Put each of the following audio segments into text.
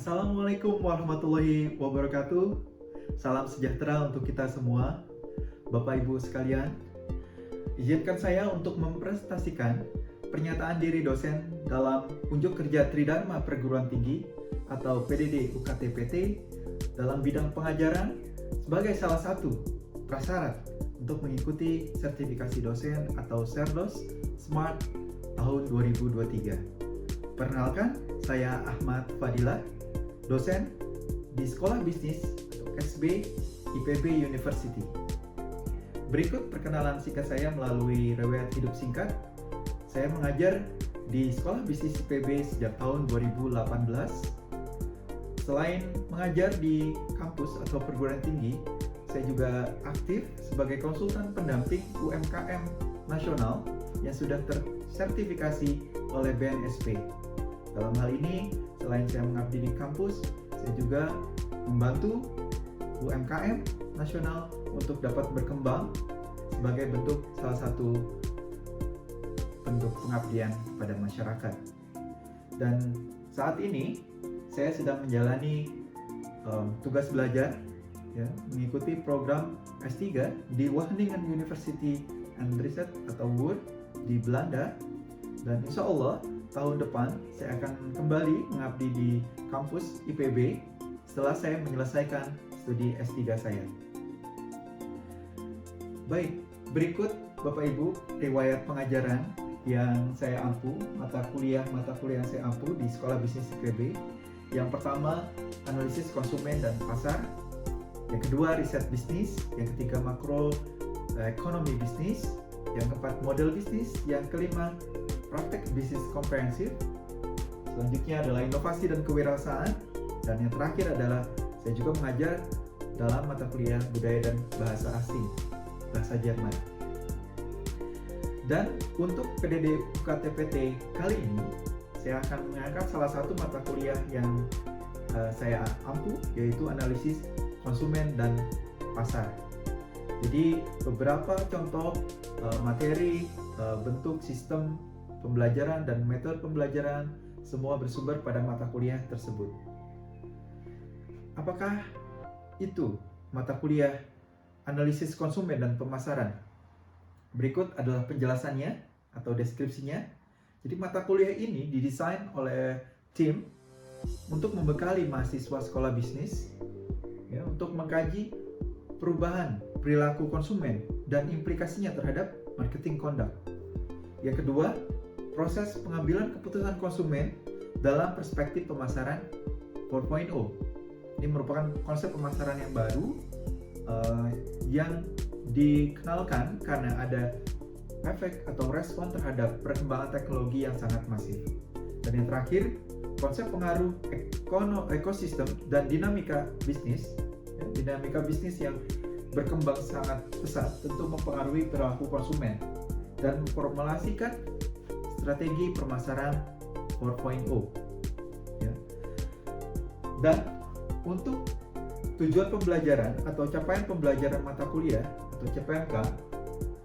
Assalamualaikum warahmatullahi wabarakatuh. Salam sejahtera untuk kita semua, Bapak Ibu sekalian. Izinkan saya untuk mempresentasikan pernyataan diri dosen dalam Unjuk Kerja Tridharma Perguruan Tinggi atau PDD UKT-PT dalam bidang pengajaran sebagai salah satu prasyarat untuk mengikuti sertifikasi dosen atau SERDOS Smart tahun 2023. Perkenalkan, saya Ahmad Fadilah, dosen di Sekolah Bisnis atau SB IPB University. Berikut perkenalan singkat saya melalui riwayat hidup singkat. Saya mengajar di Sekolah Bisnis IPB sejak tahun 2018. Selain mengajar di kampus atau perguruan tinggi, saya juga aktif sebagai konsultan pendamping UMKM nasional yang sudah tersertifikasi oleh BNSP. Dalam hal ini, selain saya mengabdi di kampus, saya juga membantu UMKM nasional untuk dapat berkembang sebagai bentuk salah satu bentuk pengabdian pada masyarakat. Dan saat ini saya sedang menjalani tugas belajar, mengikuti program S3 di Wageningen University and Research atau WUR di Belanda. Dan insya Allah tahun depan saya akan kembali mengabdi di kampus IPB setelah saya menyelesaikan studi S3 saya. Baik, berikut Bapak Ibu riwayat pengajaran yang saya ampu, mata kuliah yang saya ampu di Sekolah Bisnis IPB. Yang pertama, analisis konsumen dan pasar. Yang kedua, riset bisnis. Yang ketiga, makro ekonomi bisnis. Yang keempat, model bisnis. Yang kelima, praktek bisnis komprehensif. Selanjutnya adalah inovasi dan kewirausahaan. Dan yang terakhir adalah saya juga mengajar dalam mata kuliah budaya dan bahasa asing, bahasa Jerman. Dan untuk PDD UKT-PT kali ini, saya akan mengangkat salah satu mata kuliah yang saya ampu, yaitu analisis konsumen dan pasar. Jadi beberapa contoh materi, bentuk sistem pembelajaran dan metode pembelajaran semua bersumber pada mata kuliah tersebut. Apakah itu mata kuliah analisis konsumen dan pemasaran? Berikut adalah penjelasannya atau deskripsinya. Jadi mata kuliah ini didesain oleh tim untuk membekali mahasiswa sekolah bisnis untuk mengkaji perubahan perilaku konsumen dan implikasinya terhadap marketing conduct. Yang kedua, proses pengambilan keputusan konsumen dalam perspektif pemasaran 4.0. Ini merupakan konsep pemasaran yang baru yang dikenalkan karena ada efek atau respon terhadap perkembangan teknologi yang sangat masif. Dan yang terakhir, konsep pengaruh ekosistem dan dinamika bisnis. Dinamika bisnis yang berkembang sangat pesat tentu mempengaruhi perilaku konsumen dan memformulasikan strategi pemasaran 4.0. Dan untuk tujuan pembelajaran atau capaian pembelajaran mata kuliah atau CPMK,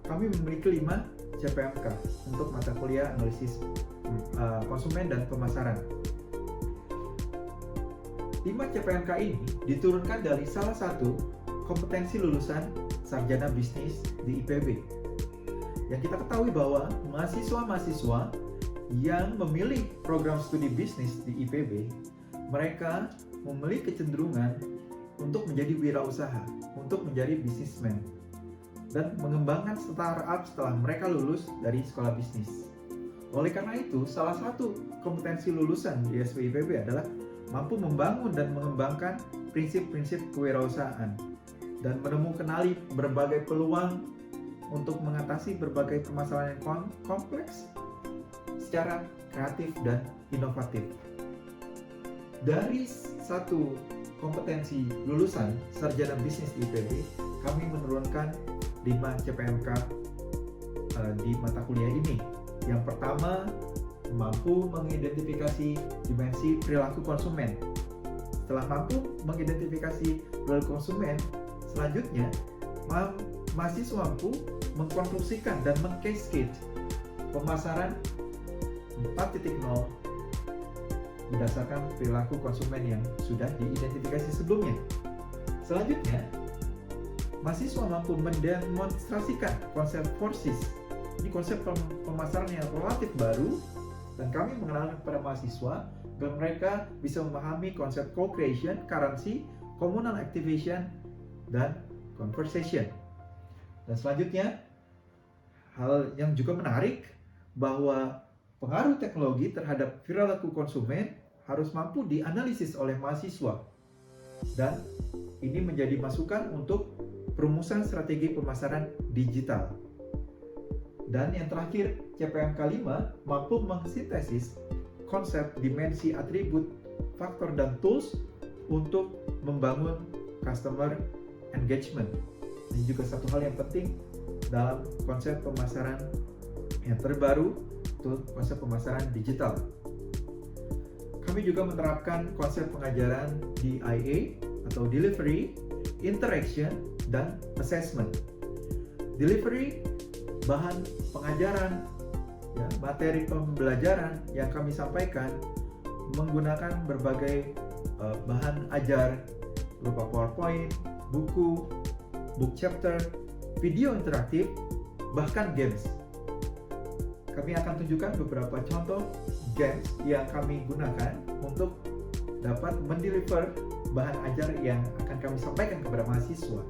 kami memiliki 5 CPMK untuk mata kuliah analisis konsumen dan pemasaran. 5 CPMK ini diturunkan dari salah satu kompetensi lulusan sarjana bisnis di IPB. Yang kita ketahui bahwa mahasiswa-mahasiswa yang memilih program studi bisnis di IPB, mereka memiliki kecenderungan untuk menjadi wirausaha, untuk menjadi bisnismen, dan mengembangkan startup setelah mereka lulus dari sekolah bisnis. Oleh karena itu, salah satu kompetensi lulusan di SB IPB adalah mampu membangun dan mengembangkan prinsip-prinsip kewirausahaan dan menemukan berbagai peluang untuk mengatasi berbagai permasalahan yang kompleks secara kreatif dan inovatif. Dari satu kompetensi lulusan sarjana bisnis di IPB, kami menurunkan 5 CPMK di mata kuliah ini. Yang pertama, mampu mengidentifikasi dimensi perilaku konsumen. Setelah mampu mengidentifikasi perilaku konsumen, selanjutnya mahasiswa mampu mengkonstruksikan dan meng-cascade pemasaran 4.0 berdasarkan perilaku konsumen yang sudah diidentifikasi sebelumnya. Selanjutnya, mahasiswa mampu mendemonstrasikan konsep 4Cs. Ini konsep pemasaran yang relatif baru, dan kami mengenalkan kepada mahasiswa agar mereka bisa memahami konsep co-creation, currency, communal activation, dan conversation. Dan selanjutnya, hal yang juga menarik bahwa pengaruh teknologi terhadap perilaku konsumen harus mampu dianalisis oleh mahasiswa, dan ini menjadi masukan untuk perumusan strategi pemasaran digital. Dan yang terakhir, CPMK 5 mampu mengsintesis konsep, dimensi, atribut, faktor, dan tools untuk membangun customer engagement. Ini juga satu hal yang penting dalam konsep pemasaran yang terbaru, itu konsep pemasaran digital. Kami juga menerapkan konsep pengajaran DIA atau delivery, interaction, dan assessment. Delivery, bahan pengajaran, ya, materi pembelajaran yang kami sampaikan menggunakan berbagai bahan ajar berupa PowerPoint, buku, book chapter, video interaktif, bahkan games. Kami akan tunjukkan beberapa contoh games yang kami gunakan untuk dapat mendeliver bahan ajar yang akan kami sampaikan kepada mahasiswa.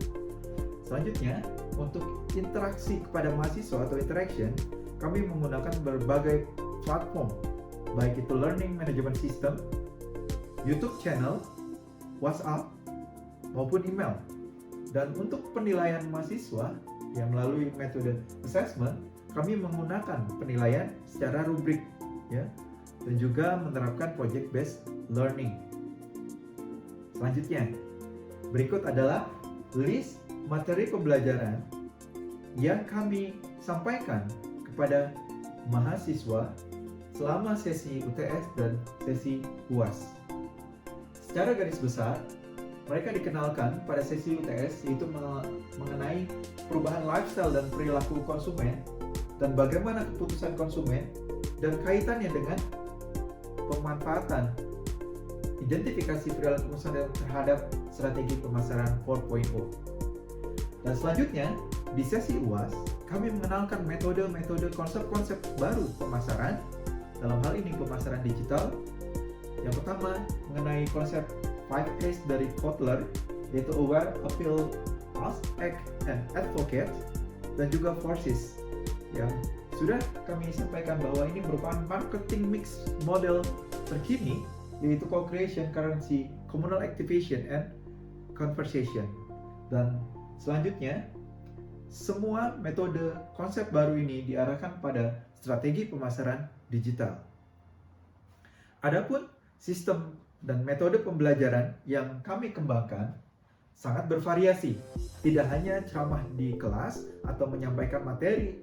Selanjutnya, untuk interaksi kepada mahasiswa atau interaction, kami menggunakan berbagai platform, baik itu Learning Management System, YouTube channel, WhatsApp, maupun email. Dan untuk penilaian mahasiswa yang melalui metode assessment, kami menggunakan penilaian secara rubrik, ya, dan juga menerapkan project based learning. Selanjutnya, berikut adalah list materi pembelajaran yang kami sampaikan kepada mahasiswa selama sesi UTS dan sesi UAS. Secara garis besar, mereka dikenalkan pada sesi UTS yaitu mengenai perubahan lifestyle dan perilaku konsumen dan bagaimana keputusan konsumen dan kaitannya dengan pemanfaatan identifikasi perilaku konsumen terhadap strategi pemasaran 4.0. Dan selanjutnya, di sesi UAS, kami mengenalkan metode-metode konsep-konsep baru pemasaran, dalam hal ini pemasaran digital. Yang pertama, mengenai konsep 5A's dari Kotler, yaitu Aware, Appeal, Ask, Act, and Advocate, dan juga 4C's, yang sudah kami sampaikan bahwa ini merupakan marketing mix model terkini, yaitu co-creation, currency, communal activation, and conversation. Dan selanjutnya, semua metode konsep baru ini diarahkan pada strategi pemasaran digital. Adapun sistem dan metode pembelajaran yang kami kembangkan sangat bervariasi. Tidak hanya ceramah di kelas atau menyampaikan materi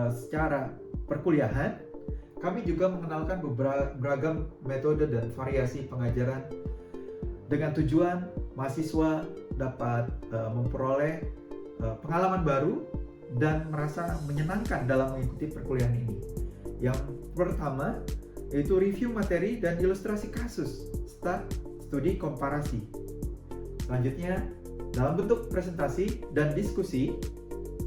secara perkuliahan, kami juga mengenalkan beragam metode dan variasi pengajaran dengan tujuan mahasiswa dapat memperoleh pengalaman baru dan merasa menyenangkan dalam mengikuti perkuliahan ini. Yang pertama yaitu review materi dan ilustrasi kasus serta studi komparasi. Selanjutnya, dalam bentuk presentasi dan diskusi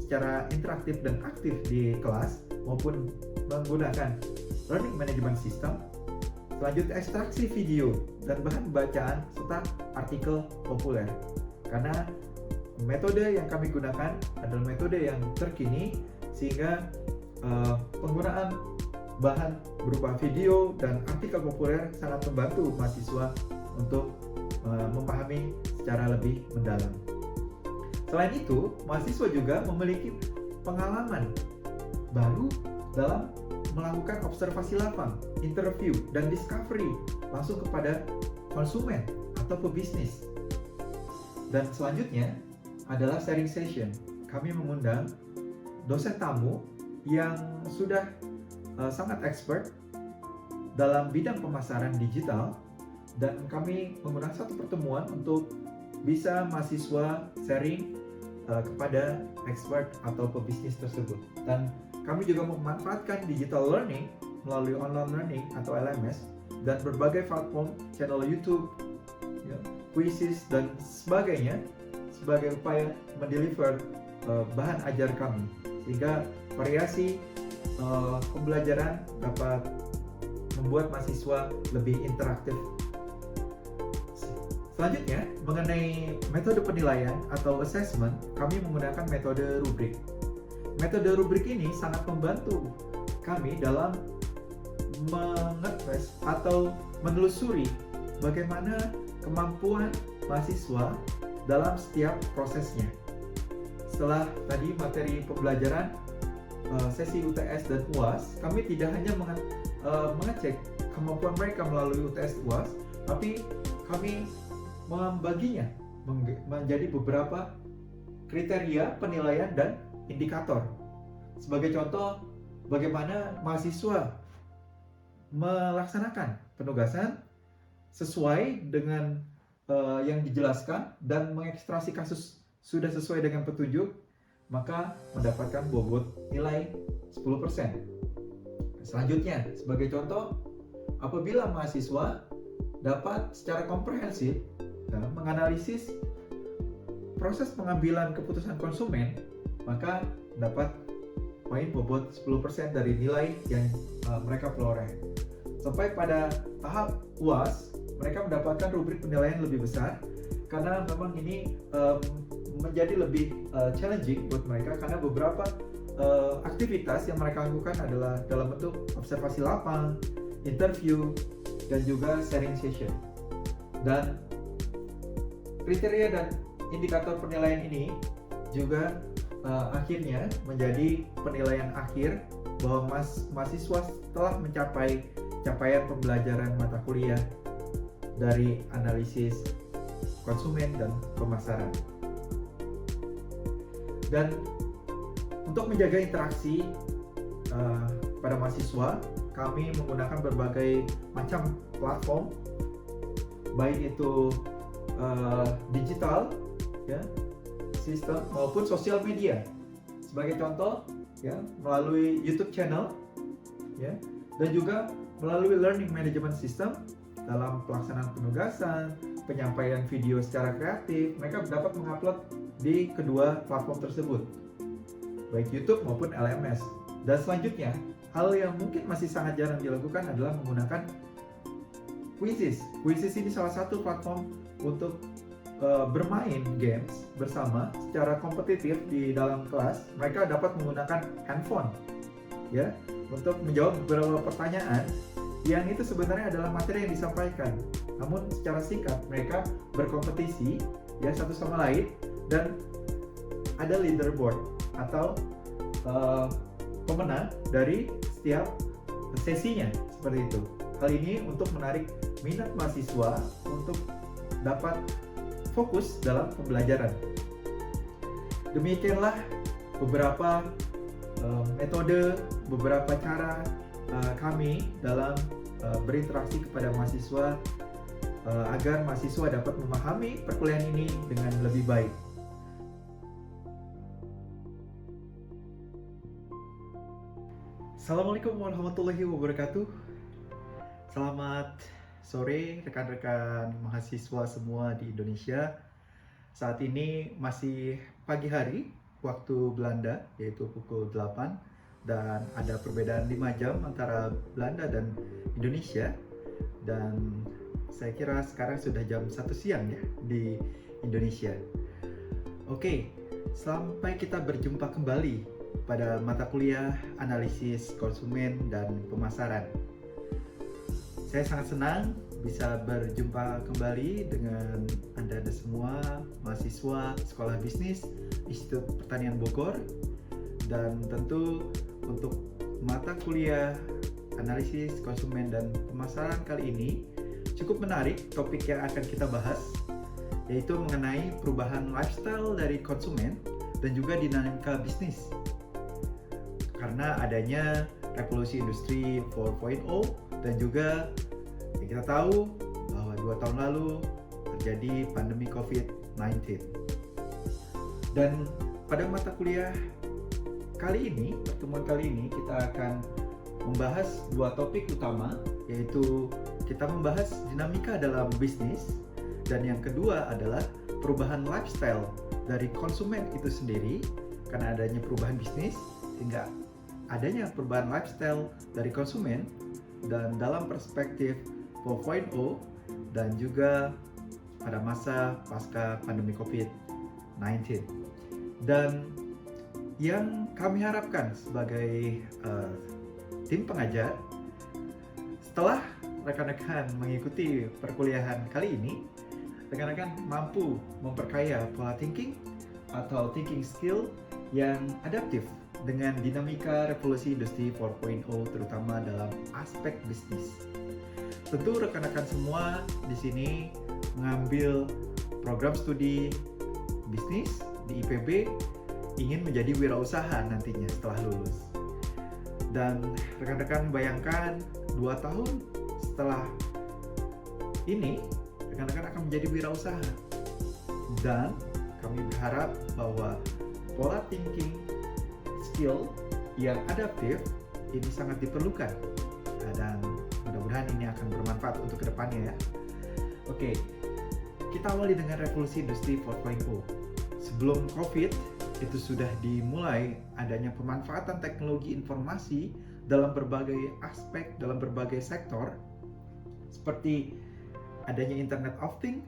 secara interaktif dan aktif di kelas maupun menggunakan Learning Management System. Selanjutnya, ekstraksi video dan bahan bacaan serta artikel populer. Karena metode yang kami gunakan adalah metode yang terkini, sehingga penggunaan bahan berupa video dan artikel populer sangat membantu mahasiswa untuk memahami secara lebih mendalam. Selain itu, mahasiswa juga memiliki pengalaman baru dalam melakukan observasi lapang, interview, dan discovery langsung kepada konsumen atau pebisnis. Dan selanjutnya adalah sharing session. Kami mengundang dosen tamu yang sudah sangat expert dalam bidang pemasaran digital, dan kami menggunakan satu pertemuan untuk bisa mahasiswa sharing kepada expert atau pebisnis tersebut. Dan kami juga memanfaatkan digital learning melalui online learning atau LMS dan berbagai platform, channel YouTube, ya, quizzes dan sebagainya sebagai upaya mendeliver bahan ajar kami, sehingga variasi pembelajaran dapat membuat mahasiswa lebih interaktif. Selanjutnya, mengenai metode penilaian atau assessment, kami menggunakan metode rubrik. Metode rubrik ini sangat membantu kami dalam mengetes atau menelusuri bagaimana kemampuan mahasiswa dalam setiap prosesnya. Setelah tadi materi pembelajaran, sesi UTS dan UAS, kami tidak hanya mengecek kemampuan mereka melalui UTS UAS, tapi kami membaginya menjadi beberapa kriteria penilaian dan indikator. Sebagai contoh, bagaimana mahasiswa melaksanakan penugasan sesuai dengan yang dijelaskan dan mengekstraksi kasus sudah sesuai dengan petunjuk, maka mendapatkan bobot nilai 10%. Selanjutnya, sebagai contoh, apabila mahasiswa dapat secara komprehensif menganalisis proses pengambilan keputusan konsumen, maka dapat poin bobot 10% dari nilai yang mereka peroleh. Sampai pada tahap UAS, mereka mendapatkan rubrik penilaian lebih besar karena memang ini menjadi lebih challenging buat mereka, karena beberapa aktivitas yang mereka lakukan adalah dalam bentuk observasi lapang, interview, dan juga sharing session. Dan kriteria dan indikator penilaian ini juga akhirnya menjadi penilaian akhir bahwa mahasiswa telah mencapai capaian pembelajaran mata kuliah dari analisis konsumen dan pemasaran. Dan untuk menjaga interaksi pada mahasiswa, kami menggunakan berbagai macam platform, baik itu digital, ya, sistem maupun sosial media. Sebagai contoh, ya, melalui YouTube channel, ya, dan juga melalui learning management system dalam pelaksanaan penugasan, penyampaian video secara kreatif. Mereka dapat mengupload di kedua platform tersebut, baik YouTube maupun LMS. Dan selanjutnya, hal yang mungkin masih sangat jarang dilakukan adalah menggunakan quizzes. Quizzes ini salah satu platform untuk bermain games bersama secara kompetitif di dalam kelas. Mereka dapat menggunakan handphone, ya, untuk menjawab beberapa pertanyaan yang itu sebenarnya adalah materi yang disampaikan. Namun secara singkat mereka berkompetisi, ya, satu sama lain, dan ada leaderboard atau pemenang dari setiap sesinya, seperti itu. Hal ini untuk menarik minat mahasiswa untuk dapat fokus dalam pembelajaran. Demikianlah beberapa metode, beberapa cara kami dalam berinteraksi kepada mahasiswa agar mahasiswa dapat memahami perkuliahan ini dengan lebih baik. Assalamualaikum warahmatullahi wabarakatuh. Selamat sore rekan-rekan mahasiswa semua di Indonesia. Saat ini masih pagi hari waktu Belanda, yaitu pukul 8, dan ada perbedaan 5 jam antara Belanda dan Indonesia. Dan saya kira sekarang sudah jam 1 siang ya di Indonesia. Oke, sampai kita berjumpa kembali pada mata kuliah analisis konsumen dan pemasaran. Saya sangat senang bisa berjumpa kembali dengan Anda semua, mahasiswa Sekolah Bisnis Institut Pertanian Bogor. Dan tentu untuk mata kuliah analisis konsumen dan pemasaran kali ini cukup menarik topik yang akan kita bahas, yaitu mengenai perubahan lifestyle dari konsumen dan juga dinamika bisnis. Karena adanya revolusi industri 4.0 dan juga yang kita tahu bahwa 2 tahun lalu terjadi pandemi COVID-19. Dan pada mata kuliah kali ini, pertemuan kali ini, kita akan membahas 2 topik utama, yaitu kita membahas dinamika dalam bisnis, dan yang kedua adalah perubahan lifestyle dari konsumen itu sendiri karena adanya perubahan bisnis hingga adanya perubahan lifestyle dari konsumen, dan dalam perspektif 4.0 dan juga pada masa pasca pandemi COVID-19. Dan yang kami harapkan sebagai tim pengajar, setelah rekan-rekan mengikuti perkuliahan kali ini, rekan-rekan mampu memperkaya pola thinking atau thinking skill yang adaptif dengan dinamika revolusi industri 4.0 terutama dalam aspek bisnis. Tentu rekan-rekan semua di sini mengambil program studi bisnis di IPB ingin menjadi wirausaha nantinya setelah lulus. Dan rekan-rekan bayangkan 2 tahun setelah ini rekan-rekan akan menjadi wirausaha. Dan kami berharap bahwa pola thinking skill yang adaptif ini sangat diperlukan, dan mudah-mudahan ini akan bermanfaat untuk kedepannya ya. Oke, kita awali dengan revolusi industri 4.0. Sebelum COVID itu sudah dimulai adanya pemanfaatan teknologi informasi dalam berbagai aspek, dalam berbagai sektor, seperti adanya Internet of Things,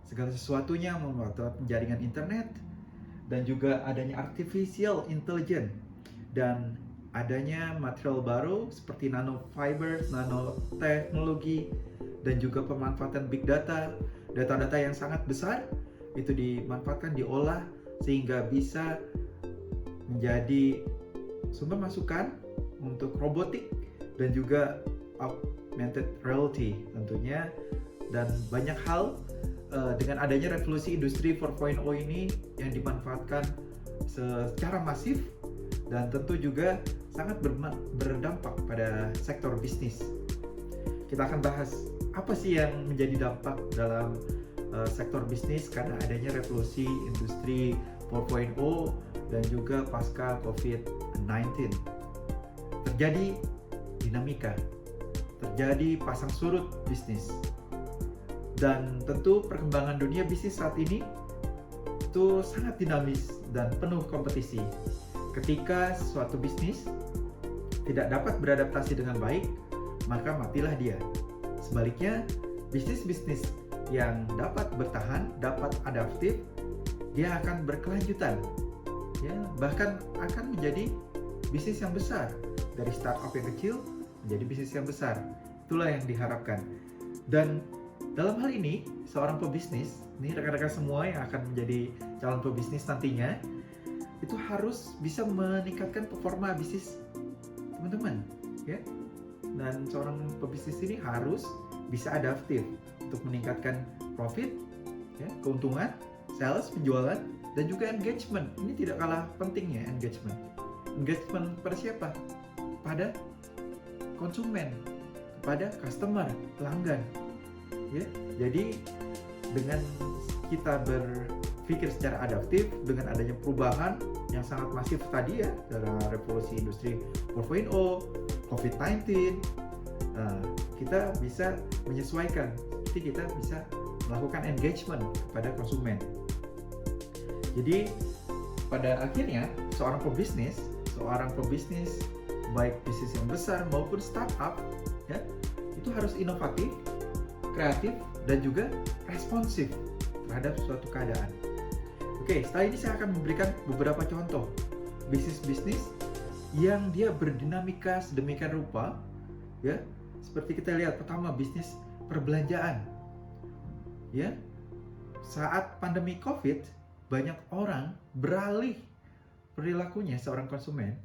segala sesuatunya membuat jaringan internet, dan juga adanya artificial intelligence, dan adanya material baru seperti nanofiber, nanoteknologi, dan juga pemanfaatan big data, data-data yang sangat besar itu dimanfaatkan, diolah sehingga bisa menjadi sumber masukan untuk robotik dan juga augmented reality tentunya, dan banyak hal dengan adanya revolusi industri 4.0 ini yang dimanfaatkan secara masif dan tentu juga sangat berdampak pada sektor bisnis. Kita akan bahas apa sih yang menjadi dampak dalam sektor bisnis karena adanya revolusi industri 4.0 dan juga pasca COVID-19. Terjadi dinamika, terjadi pasang surut bisnis. Dan tentu perkembangan dunia bisnis saat ini itu sangat dinamis dan penuh kompetisi. Ketika suatu bisnis tidak dapat beradaptasi dengan baik, maka matilah dia. Sebaliknya, bisnis-bisnis yang dapat bertahan, dapat adaptif, dia akan berkelanjutan. Ya, bahkan akan menjadi bisnis yang besar. Dari startup yang kecil menjadi bisnis yang besar. Itulah yang diharapkan. Dan dalam hal ini, seorang pebisnis, ini rekan-rekan semua yang akan menjadi calon pebisnis nantinya, itu harus bisa meningkatkan performa bisnis teman-teman, ya. Dan seorang pebisnis ini harus bisa adaptif untuk meningkatkan profit, ya, keuntungan, sales, penjualan, dan juga engagement. Ini tidak kalah pentingnya engagement. Engagement pada siapa? Pada konsumen, kepada customer, pelanggan. Ya, jadi dengan kita berpikir secara adaptif dengan adanya perubahan yang sangat masif tadi ya dalam revolusi industri 4.0, COVID-19, kita bisa menyesuaikan, seperti kita bisa melakukan engagement pada konsumen. Jadi pada akhirnya seorang pebisnis baik bisnis yang besar maupun startup ya, itu harus inovatif, kreatif, dan juga responsif terhadap suatu keadaan. Oke, setelah ini saya akan memberikan beberapa contoh bisnis-bisnis yang dia berdinamika sedemikian rupa, ya. Seperti kita lihat pertama bisnis perbelanjaan, ya. Saat pandemi COVID, banyak orang beralih perilakunya seorang konsumen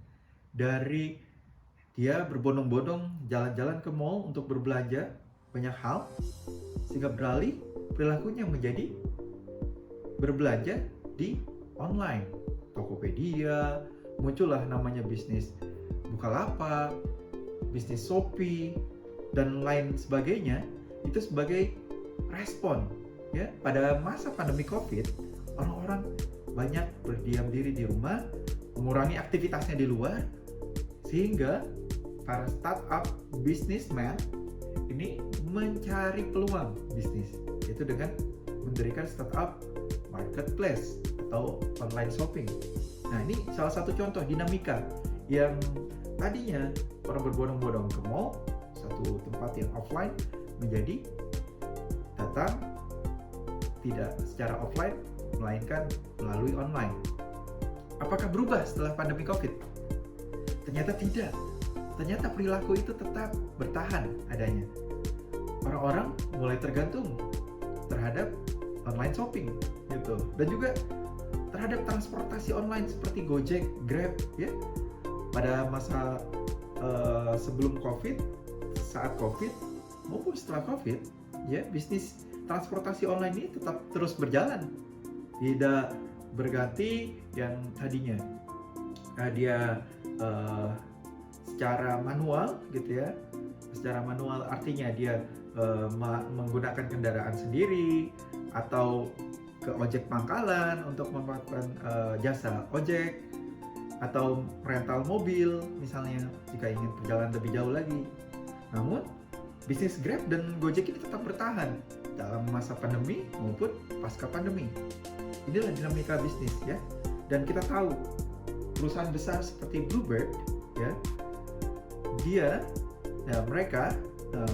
dari dia berbondong-bondong jalan-jalan ke mall untuk berbelanja banyak hal, sehingga beralih perilakunya menjadi berbelanja di online. Tokopedia, muncullah namanya bisnis Bukalapak, bisnis Shopee, dan lain sebagainya. Itu sebagai respon ya pada masa pandemi COVID, orang-orang banyak berdiam diri di rumah, mengurangi aktivitasnya di luar, sehingga para startup businessman ini mencari peluang bisnis, yaitu dengan mendirikan startup marketplace atau online shopping. Nah, ini salah satu contoh dinamika yang tadinya orang berbondong-bondong ke mall, satu tempat yang offline, menjadi datang tidak secara offline, melainkan melalui online. Apakah berubah setelah pandemi COVID? Ternyata tidak. Ternyata perilaku itu tetap bertahan adanya. Orang-orang mulai tergantung terhadap online shopping gitu. Dan juga terhadap transportasi online seperti Gojek, Grab ya. Pada masa sebelum COVID, saat COVID maupun setelah COVID ya, bisnis transportasi online ini tetap terus berjalan. Tidak berganti yang tadinya dia secara manual gitu ya. Secara manual artinya dia menggunakan kendaraan sendiri atau ke ojek pangkalan untuk memanfaatkan jasa ojek atau rental mobil misalnya jika ingin perjalanan lebih jauh lagi. Namun bisnis Grab dan Gojek ini tetap bertahan dalam masa pandemi maupun pasca pandemi. Inilah dinamika bisnis ya. Dan kita tahu perusahaan besar seperti Bluebird ya, mereka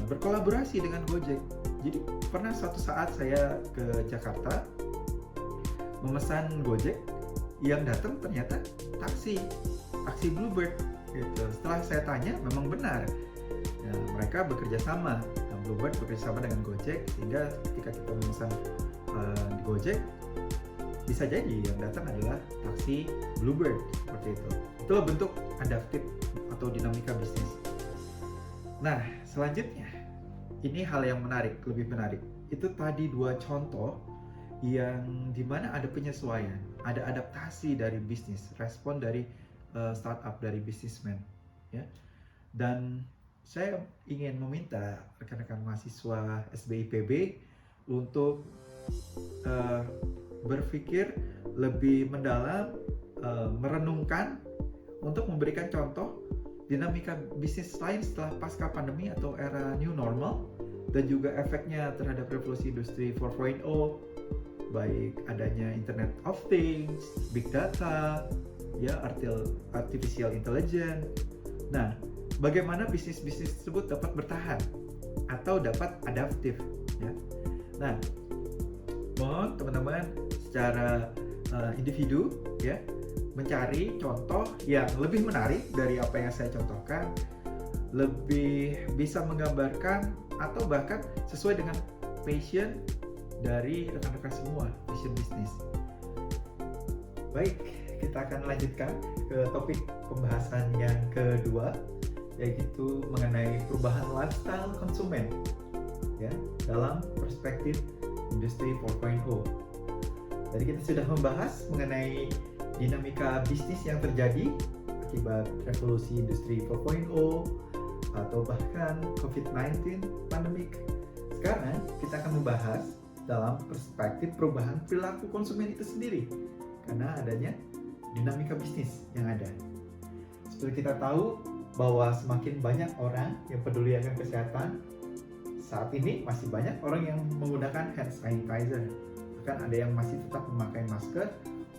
berkolaborasi dengan Gojek. Jadi pernah suatu saat saya ke Jakarta memesan Gojek, yang datang ternyata taksi Bluebird gitu. Setelah saya tanya memang benar. Nah, mereka bekerja sama. Bluebird bekerja sama dengan Gojek, sehingga ketika kita memesan di Gojek, bisa jadi yang datang adalah taksi Bluebird seperti itu. Itulah bentuk adaptif atau dinamika bisnis. Nah, selanjutnya ini hal yang menarik, lebih menarik. Itu tadi dua contoh yang dimana ada penyesuaian, ada adaptasi dari bisnis, respon dari startup, dari bisnismen, ya. Dan saya ingin meminta rekan-rekan mahasiswa SBIPB untuk berpikir lebih mendalam, merenungkan untuk memberikan contoh dinamika bisnis lain setelah pasca pandemi atau era new normal, dan juga efeknya terhadap revolusi industri 4.0, baik adanya Internet of Things, Big Data, ya, Artificial Intelligence. Nah, bagaimana bisnis-bisnis tersebut dapat bertahan atau dapat adaptif, ya. Nah, mohon teman-teman secara individu, ya, mencari contoh yang lebih menarik dari apa yang saya contohkan, lebih bisa menggambarkan atau bahkan sesuai dengan passion dari rekan-rekan semua, passion bisnis. Baik, kita akan lanjutkan ke topik pembahasan yang kedua, yaitu mengenai perubahan lifestyle konsumen, ya, dalam perspektif industri 4.0. Tadi kita sudah membahas mengenai dinamika bisnis yang terjadi akibat revolusi industri 4.0 atau bahkan COVID-19 pandemic. Sekarang kita akan membahas dalam perspektif perubahan perilaku konsumen itu sendiri karena adanya dinamika bisnis yang ada. Seperti kita tahu bahwa semakin banyak orang yang peduli akan kesehatan, saat ini masih banyak orang yang menggunakan hand sanitizer. Bahkan ada yang masih tetap memakai masker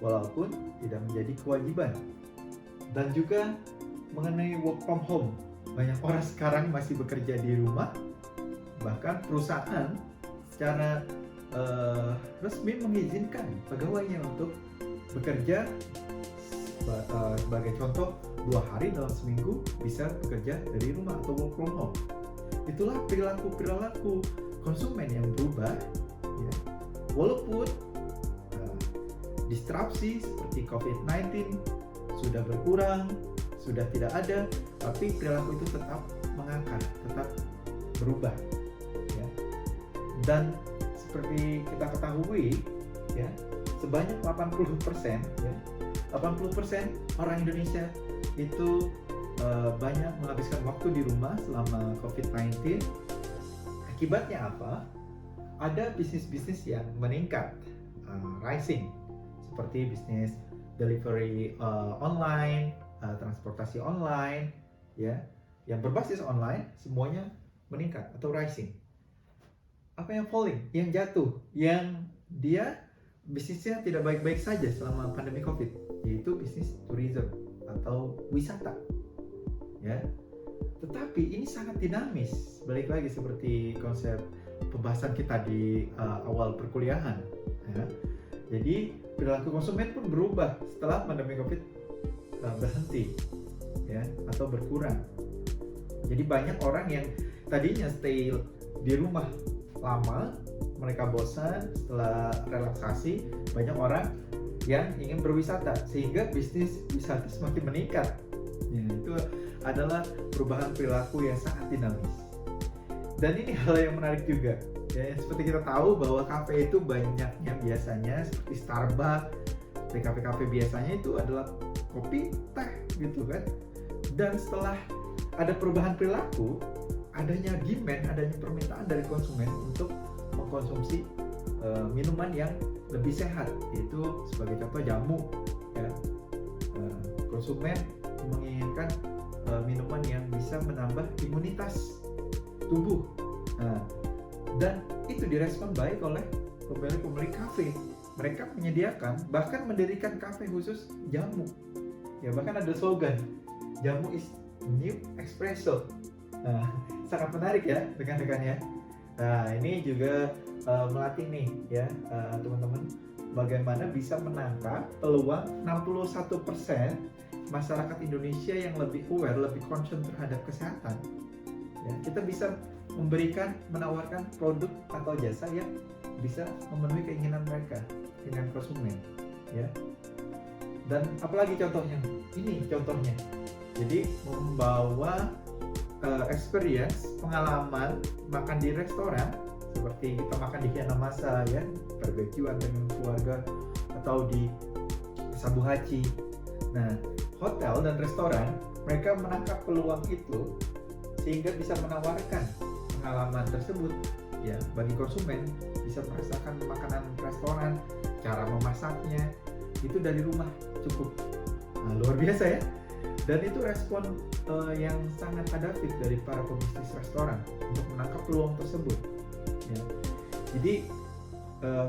walaupun tidak menjadi kewajiban. Dan juga mengenai work from home, banyak orang sekarang masih bekerja di rumah. Bahkan perusahaan secara resmi mengizinkan pegawainya untuk bekerja, sebagai contoh 2 hari dalam seminggu bisa bekerja dari rumah atau work from home. Itulah perilaku konsumen yang berubah, ya. Walaupun disrupsi seperti COVID-19 sudah berkurang, sudah tidak ada, tapi perilaku itu tetap mengakar, tetap berubah, ya. Dan seperti kita ketahui, ya, sebanyak 80%, ya, 80% orang Indonesia itu banyak menghabiskan waktu di rumah selama COVID-19. Akibatnya apa? Ada bisnis-bisnis yang meningkat, rising, seperti bisnis delivery online, transportasi online, ya, yang berbasis online, semuanya meningkat atau rising. Apa yang falling? Yang jatuh, yang dia bisnisnya tidak baik-baik saja selama pandemi COVID, yaitu bisnis tourism atau wisata. Ya. Tetapi ini sangat dinamis. Balik lagi seperti konsep pembahasan kita di awal perkuliahan. Ya. Jadi perilaku konsumen pun berubah setelah pandemi COVID berhenti, ya, atau berkurang. Jadi banyak orang yang tadinya stay di rumah lama, mereka bosan setelah relaksasi. Banyak orang yang ingin berwisata sehingga bisnis wisata semakin meningkat. Ya, itu adalah perubahan perilaku yang sangat dinamis. Dan ini hal yang menarik juga. Ya, seperti kita tahu bahwa kafe itu banyaknya biasanya seperti Starbucks, kafe-kafe biasanya itu adalah kopi, teh gitu kan. Dan setelah ada perubahan perilaku, adanya demand, adanya permintaan dari konsumen untuk mengkonsumsi minuman yang lebih sehat, yaitu sebagai contoh jamu. Ya. Konsumen menginginkan minuman yang bisa menambah imunitas tubuh. Nah, dan itu direspon baik oleh pemilik kafe. Mereka menyediakan, bahkan mendirikan kafe khusus jamu. Ya, bahkan ada slogan, jamu is new espresso. Nah, sangat menarik ya rekan-rekan ya. Nah, ini juga melatih nih ya teman-teman, bagaimana bisa menangkap peluang 61% masyarakat Indonesia yang lebih aware, lebih concern terhadap kesehatan. Ya, kita bisa menawarkan produk atau jasa yang bisa memenuhi keinginan mereka, keinginan konsumen, ya. Dan apalagi contohnya? Ini contohnya. Jadi membawa experience, pengalaman makan di restoran seperti kita makan di Hanamasa ya, barbekyuan dengan keluarga, atau di Sabu Hachi. Nah, hotel dan restoran mereka menangkap peluang itu sehingga bisa menawarkan pengalaman tersebut ya bagi konsumen, bisa merasakan makanan restoran, cara memasaknya itu dari rumah cukup. Nah, luar biasa ya. Dan itu respon yang sangat adaptif dari para pebisnis restoran untuk menangkap peluang tersebut ya. Jadi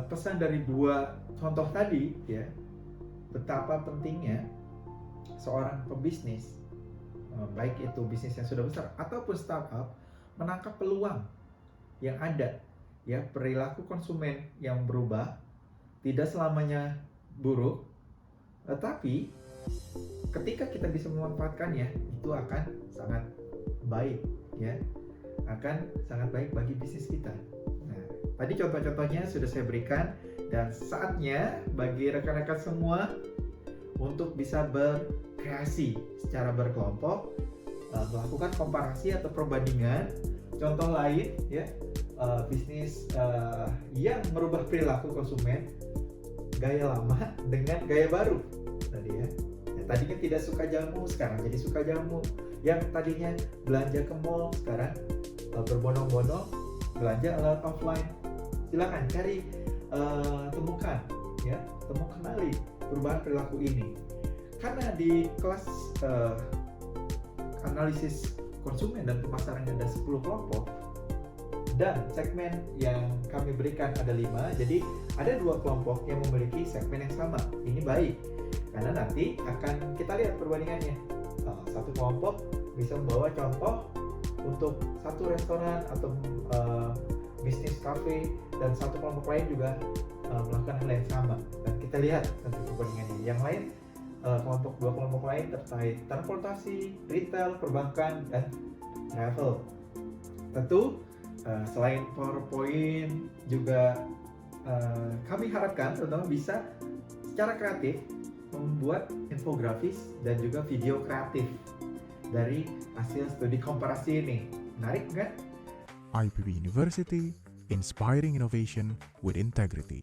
pesan dari dua contoh tadi ya, betapa pentingnya seorang pebisnis, baik itu bisnis yang sudah besar ataupun startup, menangkap peluang yang ada ya. Perilaku konsumen yang berubah tidak selamanya buruk, tetapi ketika kita bisa memanfaatkannya, itu akan sangat baik ya, akan sangat baik bagi bisnis kita. Nah, tadi contoh-contohnya sudah saya berikan, dan saatnya bagi rekan-rekan semua untuk bisa berkreasi secara berkelompok, melakukan komparasi atau perbandingan contoh lain ya, bisnis yang merubah perilaku konsumen, gaya lama dengan gaya baru tadi ya. Tadinya tidak suka jamu, sekarang jadi suka jamu. Yang tadinya belanja ke mall, sekarang berbondong-bondong belanja alat offline. Silakan cari, temukan ya, kenali perubahan perilaku ini. Karena di kelas analisis konsumen dan pemasaran ada 10 kelompok, dan segmen yang kami berikan ada 5. Jadi ada 2 kelompok yang memiliki segmen yang sama. Ini baik, karena nanti akan kita lihat perbandingannya. Satu kelompok bisa membawa contoh untuk satu restoran atau bisnis kafe, dan satu kelompok lain juga melakukan hal yang sama, dan kita lihat nanti perbandingannya. Yang lain, dua kelompok lain terkait transportasi, retail, perbankan, dan travel. Tentu selain PowerPoint juga kami harapkan teman-teman bisa secara kreatif membuat infografis dan juga video kreatif dari hasil studi komparasi ini. Menarik kan? IPB University, inspiring innovation with integrity.